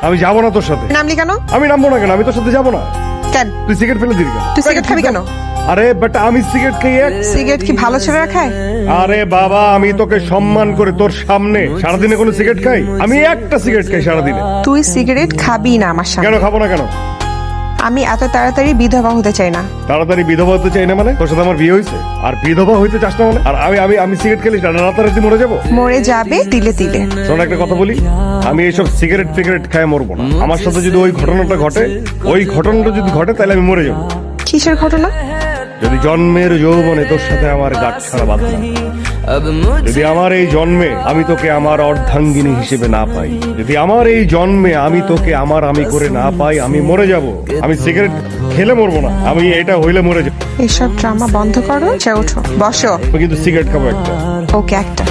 আমি যাবো না তোর সাথে। নামলি কেন? আমি নামবো না কেন? আমি তোর সাথে যাবো না। কেন? তুই সিগারেট ফেলে দিবি কেন? তুই সিগারেট খাবি কেন? আরে বাট আমি সিগারেট খাই সিগারেট কি ভালো ছেলেরা খায়? আরে বাবা, আমি তোকে সম্মান করে তোর সামনে সারাদিনে কোনো সিগারেট খাই? আমি একটা সিগারেট খাই সারাদিনে। তুই সিগারেট খাবি না আমার সামনে। কেন খাবো না কেন? আমি এত তাড়াতাড়ি বিধবা হতে চাই না। তাড়াতাড়ি বিধবা হতে চাই না মানে? তোর সাথে আমার বিয়ে হয়েছে আর বিধবা হইতে চাস না মানে? আর আমি আমি আমি সিগারেট খেলে রাতারাতি মরে যাবো? মরে যাবে তিলে তিলে। শোন একটা কথা বলি, আমি এইসব সিগারেট ফিগারেট খায় মরবো না। আমার সাথে যদি ওই ঘটনাটা ঘটে, ওই ঘটনাটা যদি ঘটে তাহলে আমি মরে যাবো। কিসের ঘটনা? যদি জন্মের যৌবনে তোর সাথে আমার গাঁট ছাড়া বাঁধা, যদি আমার এই জন্মে আমি তোকে আমার অর্ধাঙ্গিনী হিসেবে না পাই, যদি আমার এই জন্মে আমি তোকে আমার আমি করে না পাই, আমি মরে যাব। আমি সিগারেট খেলে মরবো না, আমি এটা হইলে মরে যাবো। এসব ড্রামা বন্ধ করো, ওঠো বসো। আমি কিন্তু সিগারেট খাবো একটা। ওকে একটা।